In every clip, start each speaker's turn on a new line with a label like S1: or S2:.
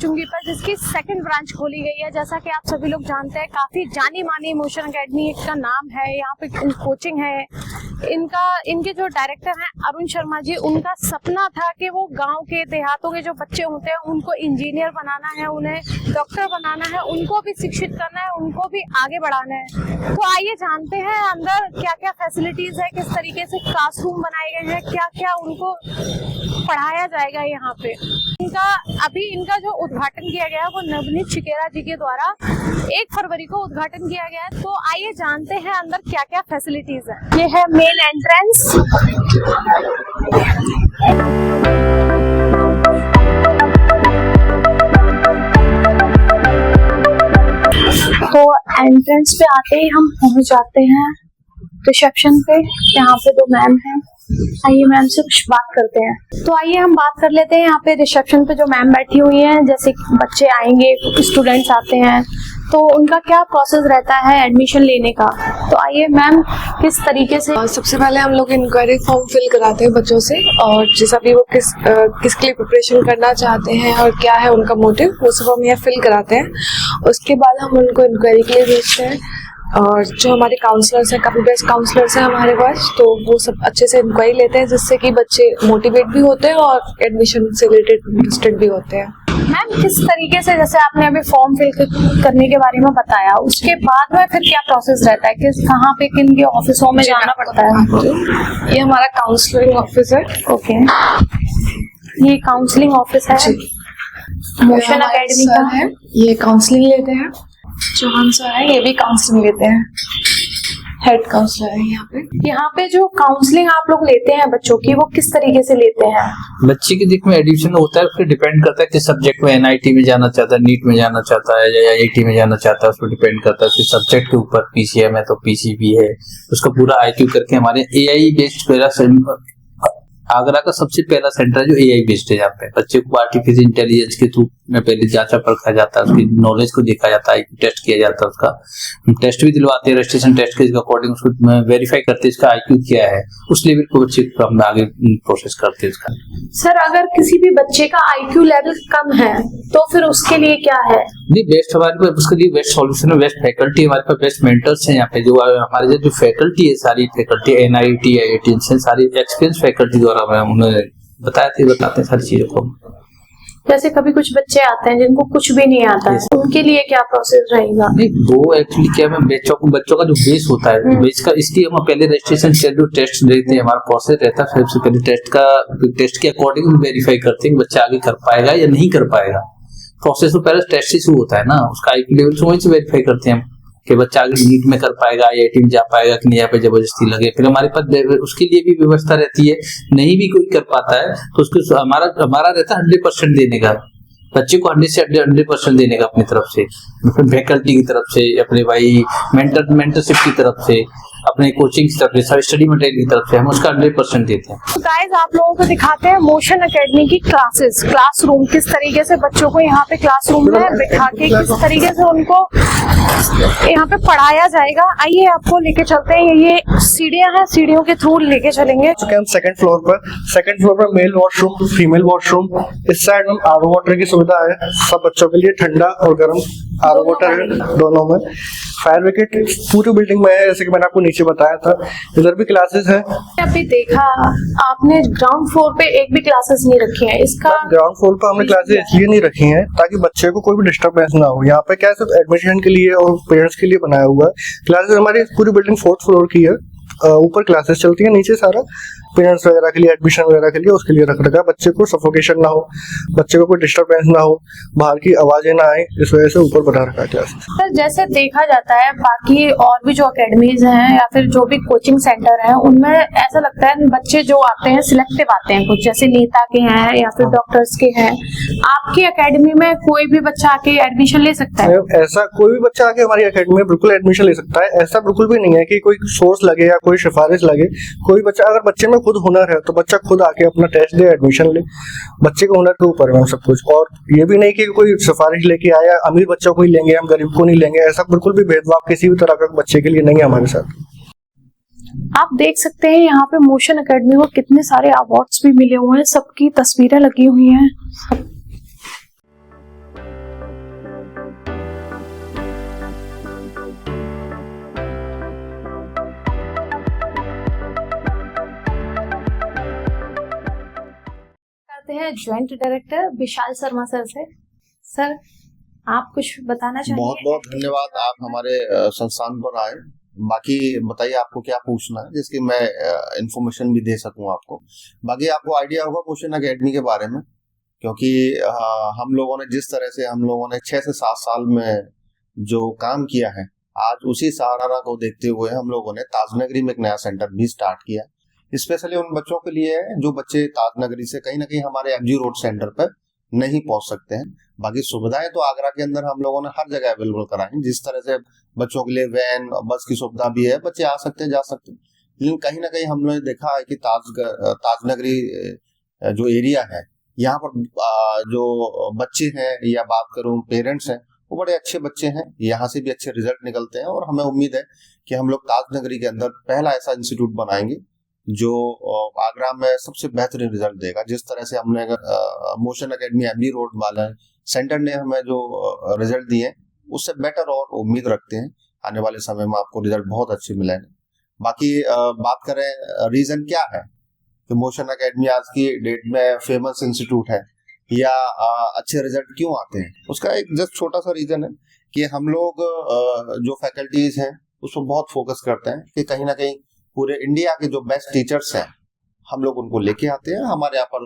S1: चुंगी पर, जिसकी सेकंड ब्रांच खोली गई है। जैसा कि आप सभी लोग जानते हैं, काफी जानी मानी मोशन एकेडमी का नाम है। यहाँ पे कोचिंग है। इनके जो डायरेक्टर हैं अरुण शर्मा जी, उनका सपना था कि वो गांव के देहातों के जो बच्चे होते हैं उनको इंजीनियर बनाना है, उन्हें डॉक्टर बनाना है, उनको भी शिक्षित करना है, उनको भी आगे बढ़ाना है। तो आइए जानते हैं अंदर क्या क्या फैसिलिटीज है, किस तरीके से क्लासरूम बनाए गए हैं, क्या क्या उनको पढ़ाया जाएगा यहाँ पे। इनका जो उद्घाटन किया गया है वो नवनीत चिकेरा जी के द्वारा 1 फरवरी को उद्घाटन किया गया है। तो आइए जानते हैं अंदर क्या क्या फैसिलिटीज है। ये है मेन एंट्रेंस। तो एंट्रेंस पे आते ही हम पहुंच जाते हैं रिसेप्शन पे। यहाँ पे 2 मैम हैं। आइए मैम से कुछ बात करते हैं। तो आइए हम बात कर लेते हैं यहाँ पे रिसेप्शन पे जो मैम बैठी हुई हैं। जैसे बच्चे आएंगे, स्टूडेंट्स आते हैं, तो उनका क्या प्रोसेस रहता है एडमिशन लेने का। तो आइए मैम, किस तरीके से।
S2: सबसे पहले हम लोग इंक्वायरी फॉर्म फिल कराते हैं बच्चों से, और जैसा भी वो किसके लिए प्रिपरेशन करना चाहते हैं और क्या है उनका मोटिव, वो सब हम यहाँ फिल कराते हैं। उसके बाद हम उनको इंक्वायरी के लिए भेजते हैं, और जो हमारे काउंसलर्स हैं, काफ़ी बेस्ट काउंसलर्स हैं हमारे पास, तो वो सब अच्छे से इंक्वायरी लेते हैं, जिससे कि बच्चे मोटिवेट भी होते हैं और एडमिशन से रिलेटेड इंटरेस्टेड भी होते हैं।
S1: मैम, किस तरीके से, जैसे आपने अभी फॉर्म फिल करने के बारे में बताया, उसके बाद में फिर क्या प्रोसेस रहता है, किस कहाँ पे किन के ऑफिसों में जाना पड़ता है?
S2: ये हमारा काउंसलिंग ऑफिस है।
S1: ओके, ये काउंसलिंग ऑफिस है मोशन एकेडमी का
S2: है। ये काउंसलिंग लेते हैं। चौहान सर है, ये भी काउंसलिंग लेते हैं, हेड काउंसलर है यहाँ पे।
S1: यहाँ पे जो काउंसलिंग आप लोग लेते हैं बच्चों की, वो किस तरीके से लेते हैं?
S3: बच्चे की दिख में एडमिशन होता है, फिर डिपेंड करता है किस सब्जेक्ट में, एनआईटी में जाना चाहता है, नीट में जाना चाहता है या आईआईटी में जाना चाहता है, उस पर डिपेंड करता है फिर सब्जेक्ट के ऊपर। पीसीएम है तो पीसीबी है, उसका पूरा आईक्यू करके। हमारे एआई बेस्ड पहला आगरा का सबसे पहला सेंटर है जो एआई बेस्ड है। यहाँ पे बच्चे को आर्टिफिशियल इंटेलिजेंस के थ्रू में पहले जांचा परखा जाता है, उसकी नॉलेज को देखा जाता है, टेस्ट किया जाता है, उसका टेस्ट भी दिलवाते हैं रजिस्ट्रेशन टेस्ट के अकॉर्डिंग, उसको वेरीफाई करते हैं इसका आईक्यू क्या है, उस लेवल को बच्चे को हम आगे प्रोसेस करते हैं उसका।
S1: सर, अगर किसी भी बच्चे का आईक्यू लेवल कम है तो फिर उसके लिए क्या है?
S3: नहीं, बेस्ट हमारे पास उसके लिए बेस्ट सॉल्यूशन है, बेस्ट फैकल्टी, हमारे पास बेस्ट मेंटर्स हैं यहाँ पे। जो हमारे जो फैकल्टी है, सारी फैकल्टी एनआईटी आईआईटी से सारी एक्सपीरियंस फैकल्टी द्वारा हम उन्हें बताते हैं सारी चीजों को।
S1: जैसे कभी कुछ बच्चे आते हैं जिनको कुछ भी नहीं आता है, उनके लिए क्या प्रोसेस रहेगा?
S3: नहीं, वो एक्चुअली क्या है, बच्चों का जो बेस होता है, बेस का इसलिए हम पहले रजिस्ट्रेशन से जो टेस्ट देते हैं, हमारा प्रोसेस रहता है। सबसे पहले टेस्ट के अकॉर्डिंग वेरीफाई करते हैं कि बच्चा आगे कर पाएगा या नहीं कर पाएगा। प्रोसेस तो पहले टेस्ट से शुरू होता है ना, उसका आईक्यू लेवल से वहीं से वेरीफाई करते हैं हम कि बच्चा आगे नीट में कर पाएगा, आईआईटी में जा पाएगा कि नहीं, यहाँ पे जबरदस्ती लगे। फिर हमारे पास उसके लिए भी व्यवस्था रहती है। नहीं भी कोई कर पाता है तो उसको हमारा रहता है 100% देने का, बच्चे को 100 से 100% देने का अपनी तरफ से, फैकल्टी की तरफ से, अपने भाई मेंटरशिप की तरफ से, अपने कोचिंग की तरफ से, स्टडी मटेरियल की तरफ से हम उसका 100% देते हैं।
S1: तो गाइस, आप लोगों को दिखाते हैं मोशन एकेडमी की क्लासरूम, किस तरीके से बच्चों को यहाँ पे क्लासरूम में बिठा के किस तरीके से उनको यहाँ पे पढ़ाया जाएगा। आइए आपको लेके चलते हैं। ये सीढ़ियाँ हैं, सीढ़ियों के थ्रू लेके चलेंगे।
S4: सेकंड फ्लोर पर मेल वॉशरूम, फीमेल वॉशरूम। इस साइड में आरओ वाटर की सुविधा है सब बच्चों के लिए, ठंडा और गर्म आरओ वाटर है दोनों में। फायर ब्रिगेड पूरी बिल्डिंग में है, जैसे कि मैंने आपको नीचे बताया था। इधर भी क्लासेस है।
S1: अभी देखा आपने ग्राउंड फ्लोर पे एक भी क्लासेस नहीं रखी है। इसका
S4: ग्राउंड फ्लोर पर हमने क्लासेस इसलिए नहीं रखी हैं ताकि बच्चे को कोई भी डिस्टर्बेंस ना हो। यहाँ पे क्या है, सिर्फ एडमिशन के लिए और पेरेंट्स के लिए बनाया हुआ है। क्लासेस हमारी पूरी बिल्डिंग 4th फ्लोर की है। ऊपर क्लासेस चलती है, नीचे सारा पेरेंट्स वगैरह के लिए, एडमिशन वगैरह के लिए, उसके लिए रख रखा है। बच्चे को सफोकेशन ना हो, बच्चे को कोई डिस्टर्बेंस ना हो, बाहर की आवाजें ना आए, इस वजह से ऊपर बना रखा है क्लासेस।
S1: सर, जैसे देखा जाता है बाकी और भी जो एकेडमीज हैं या फिर जो भी कोचिंग सेंटर हैं, उनमें ऐसा लगता है बच्चे जो आते हैं सिलेक्टिव आते हैं, कुछ जैसे नेता के हैं या फिर डॉक्टर्स के हैं। आपकी एकेडमी में कोई भी बच्चा आके एडमिशन ले सकता है?
S4: ऐसा कोई भी बच्चा आके हमारी एकेडमी में बिल्कुल एडमिशन ले सकता है। ऐसा बिल्कुल भी नहीं है कि कोई सोर्स लगे या कोई सिफारिश लगे। कोई बच्चा, अगर बच्चे में खुद हुनर है तो बच्चा खुद आके अपना टेस्ट दे, एडमिशन ले। बच्चे के हुनर के ऊपर है सब कुछ। और ये भी नहीं कि कोई सिफारिश लेके आया, अमीर बच्चों को ही लेंगे, हम गरीब को नहीं लेंगे, ऐसा बिल्कुल भी भेदभाव किसी भी तरह का बच्चे के लिए नहीं है हमारे साथ।
S1: आप देख सकते हैं यहाँ पे मोशन एकेडमी को कितने सारे अवार्ड्स भी मिले हुए हैं, सबकी तस्वीरें लगी हुई हैं। हैं joint director Vishal Sharma sir से। सर, आप कुछ बताना चाहिए?
S5: बहुत बहुत धन्यवाद, आप हमारे संस्थान पर आए। बाकी बताइए आपको क्या पूछना है जिसकी मैं इंफॉर्मेशन भी दे सकूं आपको। बाकी आपको आइडिया होगा मोशन एकेडमी के बारे में, क्योंकि हम लोगों ने जिस तरह से हम लोगों ने 6 से 7 साल में जो काम किया है, आज उसी सहारा को देखते हुए हम लोगों ने ताजनगरी में एक नया सेंटर भी स्टार्ट किया, स्पेशली उन बच्चों के लिए जो बच्चे ताजनगरी से कहीं ना कहीं हमारे एमजी रोड सेंटर पर नहीं पहुंच सकते हैं। बाकी सुविधाएं तो आगरा के अंदर हम लोगों ने हर जगह अवेलेबल कराई, जिस तरह से बच्चों के लिए वैन बस की सुविधा भी है, बच्चे आ सकते हैं जा सकते हैं। लेकिन कहीं ना कहीं हमने देखा है कि ताजनगरी जो एरिया है, यहाँ पर जो बच्चे हैं या बात करूं पेरेंट्स हैं, वो बड़े अच्छे बच्चे हैं, यहाँ से भी अच्छे रिजल्ट निकलते हैं। और हमें उम्मीद है कि हम लोग ताजनगरी के अंदर पहला ऐसा इंस्टीट्यूट बनाएंगे जो आगरा में सबसे बेहतरीन रिजल्ट देगा। जिस तरह से हमने मोशन एकेडमी एमबी रोड वाला सेंटर ने हमें जो रिजल्ट दिए, उससे बेटर और उम्मीद रखते हैं आने वाले समय में आपको रिजल्ट बहुत अच्छे मिलेंगे। बाकी बात करें रीजन क्या है कि मोशन एकेडमी आज की डेट में फेमस इंस्टीट्यूट है या अच्छे रिजल्ट क्यों आते हैं, उसका एक जस्ट छोटा सा रीजन है कि हम लोग जो फैकल्टीज हैं उस पर बहुत फोकस करते हैं कि कहीं ना कहीं पूरे इंडिया के जो बेस्ट टीचर्स हैं हम लोग उनको लेके आते हैं हमारे यहाँ पर,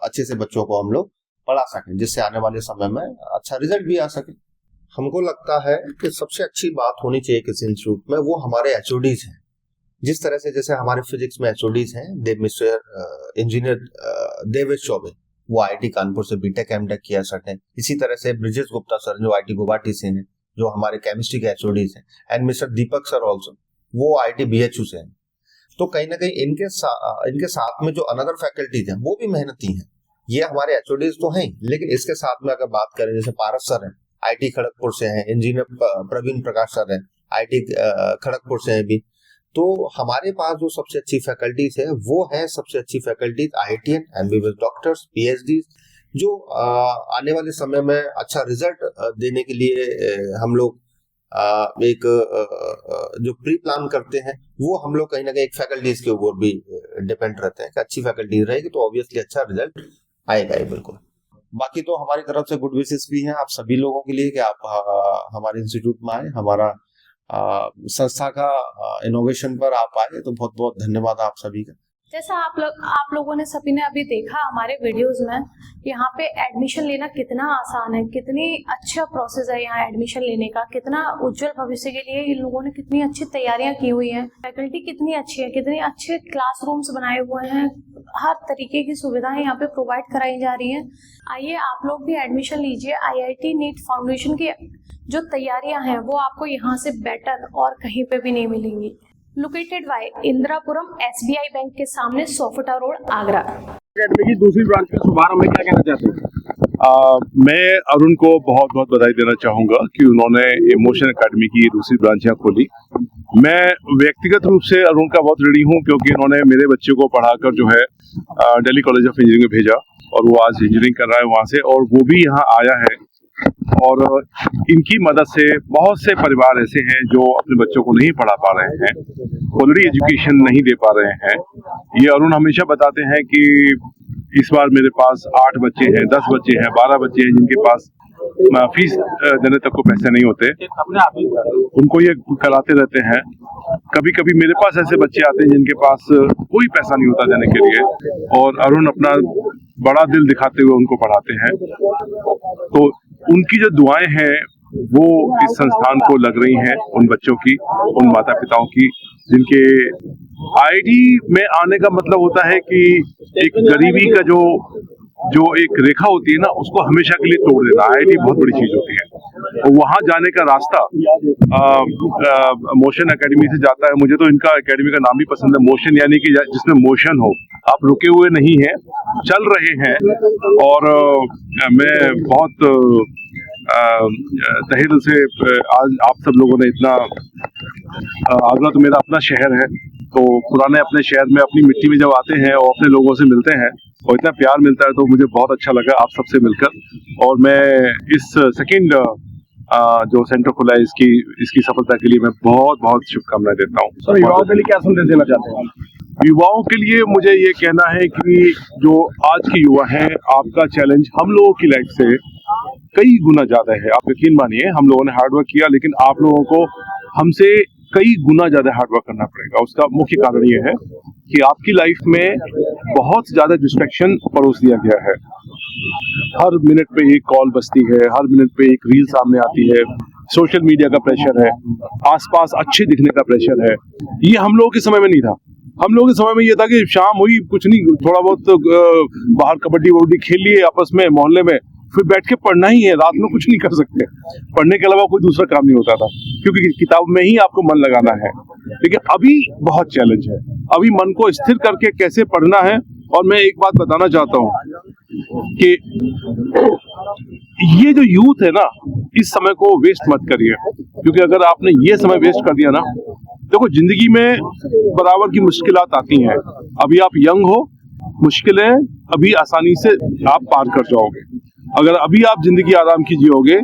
S5: अच्छे से बच्चों को हम लोग पढ़ा सकें, जिससे आने वाले समय में अच्छा रिजल्ट भी आ सके। हमको लगता है कि सबसे अच्छी बात होनी चाहिए किसी इंस्टीट्यूट में, वो हमारे एचओडीज हैं। जिस तरह से जैसे हमारे फिजिक्स में एचओडीज हैं, देव मिस्टर इंजीनियर देवेश चौबे, वो आईआईटी कानपुर से बीटेक एमटेक किया सर हैं। इसी तरह से ब्रिजेश गुप्ता सर जो आईआईटी गुवाहाटी से हैं, जो हमारे केमिस्ट्री के एचओडीज हैं, and mister Deepak sir also, वो आईआईटी बीएचयू से हैं। तो कहीं ना कहीं इनके साथ में जो अनदर फैकल्टीज हैं वो भी मेहनती हैं। ये हमारे एचओडीज तो हैं, लेकिन इसके साथ में अगर बात करें, जैसे पारस सर हैं आईटी खड़गपुर से हैं, इंजीनियर प्रवीण प्रकाश सर हैं आईटी खड़गपुर से हैं भी। तो हमारे पास जो सबसे अच्छी फैकल्टीज है वो है सबसे अच्छी faculties IITian, MBBS doctors, PhD, जो आने वाले समय में अच्छा रिजल्ट देने के लिए हम लोग एक जो प्री प्लान करते हैं, वो हम लोग कहीं ना कहीं एक फैकल्टीज के ऊपर भी डिपेंड रहते हैं कि अच्छी फैकल्टी रहेगी तो ऑब्वियसली अच्छा रिजल्ट आएगा ही बिल्कुल। बाकी तो हमारी तरफ से गुड विशेस भी हैं आप सभी लोगों के लिए कि आप हमारे इंस्टीट्यूट में आए, हमारा संस्था का इनोवेशन पर आप आए, तो बहुत बहुत धन्यवाद आप सभी का।
S1: जैसा आप लोगों ने सभी ने अभी देखा हमारे वीडियोस में, यहाँ पे एडमिशन लेना कितना आसान है, कितनी अच्छा प्रोसेस है यहाँ एडमिशन लेने का, कितना उज्जवल भविष्य के लिए इन लोगों ने कितनी अच्छी तैयारियां की हुई हैं, फैकल्टी कितनी अच्छी है, कितने अच्छे क्लासरूम्स बनाए हुए हैं, हर तरीके की सुविधाएं यहाँ पे प्रोवाइड कराई जा रही हैं। आइए आप लोग भी एडमिशन लीजिए। IIT नीट फाउंडेशन की जो तैयारियां हैं वो आपको यहाँ से बेटर और कहीं पे भी नहीं मिलेंगी। Located by Indirapuram SBI bank के सामने सोफिटा रोड, आगरा।
S6: एकेडमी की दूसरी ब्रांच के शुभारंभ में क्या कहना चाहते हैं? मैं अरुण को बहुत बहुत बधाई देना चाहूँगा कि उन्होंने मोशन एकेडमी की दूसरी ब्रांच यहाँ खोली। मैं व्यक्तिगत रूप से अरुण का बहुत ऋणी हूँ, क्योंकि उन्होंने मेरे बच्चे को पढ़ाकर जो है दिल्ली कॉलेज ऑफ इंजीनियरिंग में भेजा और वो आज इंजीनियरिंग कर रहा है वहाँ से, और वो भी यहाँ आया है। और इनकी मदद से बहुत से परिवार ऐसे हैं जो अपने बच्चों को नहीं पढ़ा पा रहे हैं, क्वालिटी एजुकेशन नहीं दे पा रहे हैं। ये अरुण हमेशा बताते हैं कि इस बार मेरे पास 8 बच्चे हैं, 10 बच्चे हैं, 12 बच्चे हैं जिनके पास फीस देने तक को पैसे नहीं होते, उनको ये कराते रहते हैं। कभी कभी मेरे पास ऐसे बच्चे आते हैं जिनके पास कोई पैसा नहीं होता देने के लिए, और अरुण अपना बड़ा दिल दिखाते हुए उनको पढ़ाते हैं। तो उनकी जो दुआएं हैं वो इस संस्थान को लग रही हैं, उन बच्चों की, उन माता पिताओं की, जिनके IIT में आने का मतलब होता है कि एक गरीबी का जो एक रेखा होती है ना, उसको हमेशा के लिए तोड़ देना। IIT बहुत बड़ी चीज होती है, और वहां जाने का रास्ता मोशन एकेडमी से जाता है। मुझे तो इनका एकेडमी का नाम भी पसंद है, मोशन, यानी कि जिसमें मोशन हो, आप रुके हुए नहीं हैं, चल रहे हैं। और मैं बहुत तहे दिल से आज आप सब लोगों ने इतना, आगरा तो मेरा अपना शहर है, तो पुराने अपने शहर में अपनी मिट्टी में जब आते हैं और अपने लोगों से मिलते हैं और इतना प्यार मिलता है, तो मुझे बहुत अच्छा लगा आप सबसे मिलकर। और मैं इस सेकंड जो सेंटर खुला है इसकी सफलता के लिए मैं बहुत बहुत शुभकामनाएं देता हूँ। सर, युवाओं के लिए क्या संदेश देना चाहते हैं? युवाओं के लिए मुझे ये कहना है कि जो आज के युवा हैं, आपका चैलेंज हम लोगों की लाइफ से कई गुना ज्यादा है। आप यकीन मानिए, हम लोगों ने हार्डवर्क किया, लेकिन आप लोगों को हमसे कई गुना ज्यादा हार्डवर्क करना पड़ेगा। उसका मुख्य कारण ये है कि आपकी लाइफ में बहुत ज्यादा डिस्ट्रैक्शन परोस दिया गया है। हर मिनट पे एक कॉल बजती है, हर मिनट पे एक रील सामने आती है, सोशल मीडिया का प्रेशर है, आसपास अच्छे दिखने का प्रेशर है। ये हम लोगों के समय में नहीं था। हम लोगों के समय में ये था कि शाम हुई, कुछ नहीं, थोड़ा बहुत बाहर कबड्डी वबड्डी खेल लिए आपस में मोहल्ले में, फिर बैठ के पढ़ना ही है। रात में कुछ नहीं कर सकते, पढ़ने के अलावा कोई दूसरा काम नहीं होता था, क्योंकि किताब में ही आपको मन लगाना है। लेकिन अभी बहुत चैलेंज है, अभी मन को स्थिर करके कैसे पढ़ना है। और मैं एक बात बताना चाहता हूँ कि ये जो यूथ है ना, इस समय को वेस्ट मत करिए, क्योंकि अगर आपने ये समय वेस्ट कर दिया ना, देखो जिंदगी में बराबर की मुश्किलात आती हैं। अभी आप यंग हो, मुश्किलें अभी आसानी से आप पार कर जाओगे। अगर अभी आप जिंदगी आराम की जियोगे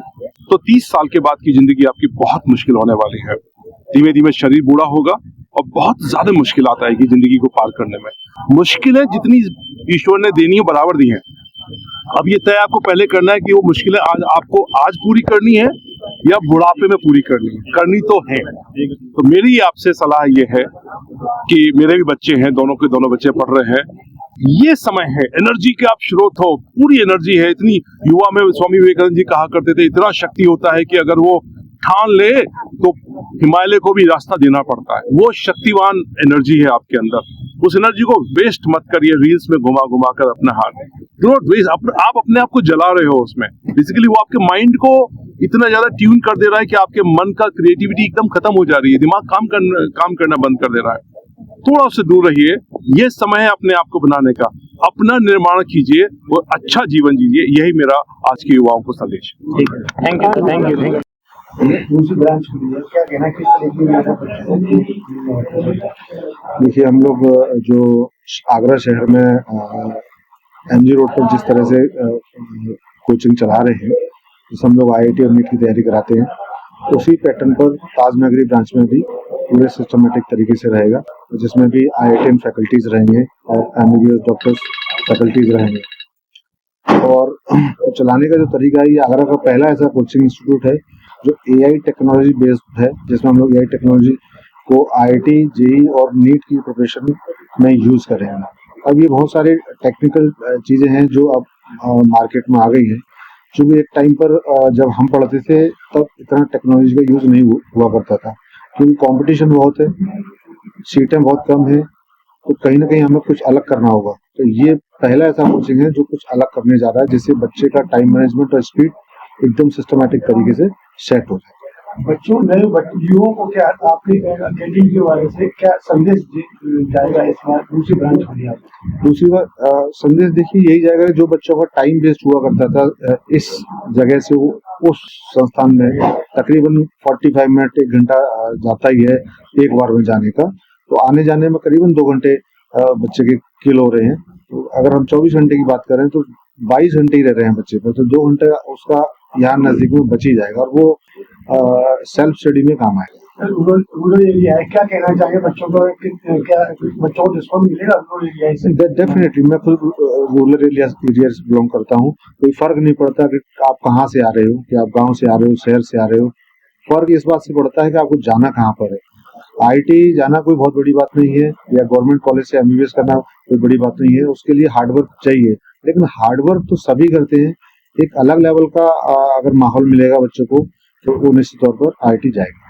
S6: तो 30 साल के बाद की जिंदगी आपकी बहुत मुश्किल होने वाली है। धीमे धीमे शरीर बूढ़ा होगा और बहुत ज्यादा मुश्किलात आएगी जिंदगी को पार करने में। मुश्किलें जितनी ईश्वर ने देनी है बराबर दी हैं। अब ये तय आपको पहले करना है कि वो मुश्किलें आपको आज पूरी करनी है या बुढ़ापे में पूरी करनी है। करनी तो है। तो मेरी आपसे सलाह ये है कि मेरे भी बच्चे हैं, दोनों के दोनों बच्चे पढ़ रहे हैं, ये समय है, एनर्जी के आप स्रोत हो, पूरी एनर्जी है। इतनी युवा में स्वामी विवेकानंद जी कहा करते थे, इतना शक्ति होता है कि अगर वो ठान ले तो हिमालय को भी रास्ता देना पड़ता है। वो शक्तिवान एनर्जी है आपके अंदर, उस एनर्जी को वेस्ट मत करिए रील्स में घुमा घुमा कर अपना हाथ। Do not waste. आप अपने आप को जला रहे हो उसमें। बेसिकली वो आपके माइंड को इतना ज्यादा ट्यून कर दे रहा है कि आपके मन का क्रिएटिविटी एकदम खत्म हो जा रही है, दिमाग काम करना बंद कर दे रहा है। थोड़ा उससे दूर रहिए। ये समय है अपने आप को बनाने का, अपना निर्माण कीजिए और अच्छा जीवन जीजिए। यही मेरा आज के युवाओं को संदेश है।
S7: Thank you, thank you, thank you.
S8: दूसरी ब्रांच के लिए क्या कहना, किस तरीके
S9: देखिए, हम लोग जो आगरा शहर में एमजी रोड पर जिस तरह से कोचिंग चला रहे हैं, जिस हम लोग IIT और नीट की तैयारी कराते हैं, उसी पैटर्न पर ताजनगरी ब्रांच में भी पूरे सिस्टमेटिक तरीके से रहेगा, जिसमें भी IITian फैकल्टीज रहेंगे और MBBS डॉक्टर्स फैकल्टीज रहेंगे। और चलाने का जो तरीका है, ये आगरा का पहला ऐसा कोचिंग इंस्टीट्यूट है जो AI टेक्नोलॉजी बेस्ड है, जिसमें हम लोग AI टेक्नोलॉजी को IIT, JEE और नीट की प्रिपरेशन में यूज कर रहे हैं। अब ये बहुत सारे टेक्निकल चीजें हैं जो अब मार्केट में आ गई हैं, क्योंकि एक टाइम पर जब हम पढ़ते थे तब इतना टेक्नोलॉजी का यूज नहीं हुआ करता था, क्योंकि कंपटीशन बहुत है, सीटें बहुत कम है, तो कहीं ना कहीं हमें कुछ अलग करना होगा। तो ये पहला ऐसा कोचिंग है जो कुछ अलग करने जा रहा है, जिससे बच्चे का टाइम मैनेजमेंट और स्पीड एकदम सिस्टमैटिक तरीके से सेट हो जाए।
S8: बच्चों नए युवाओं को क्या आपके कैंटीन के बारे से क्या संदेश जाएगा इस बार दूसरी ब्रांच के लिए?
S9: दूसरी बार संदेश देखिए यही जाएगा कि जो बच्चों का टाइम वेस्ट हुआ करता था इस जगह से, वो उस संस्थान में तकरीबन 45 मिनट 1 घंटा जाता ही है एक बार में जाने का, तो आने जाने में करीबन 2 घंटे बच्चे के किल हो रहे हैं। तो अगर हम 24 घंटे की बात करें तो 22 घंटे ही रह रहे हैं बच्चे पर, तो 2 घंटे उसका यहाँ नजदीक में बच ही जाएगा और वो सेल्फ स्टडी में काम आएगा।
S8: रूरल एरिया है, क्या कहना चाहिए बच्चों को, क्या बच्चों को रिस्पॉन्स मिलेगा रूरल एरिया से?
S9: डेफिनेटली, मैं खुद रूरल एरिया से बिलोंग करता हूँ। कोई फर्क नहीं पड़ता कि आप कहाँ से आ रहे हो, कि आप गांव से आ रहे हो, शहर से आ रहे हो। फर्क इस बात से पड़ता है कि आपको जाना कहाँ पर है। IIT जाना कोई बहुत बड़ी बात नहीं है, या गवर्नमेंट कॉलेज से MBBS करना कोई बड़ी बात नहीं है। उसके लिए हार्डवर्क चाहिए, लेकिन हार्डवर्क तो सभी करते हैं। एक अलग लेवल का अगर माहौल मिलेगा बच्चों को, तो वो निश्चित तौर पर IIT जाएगा।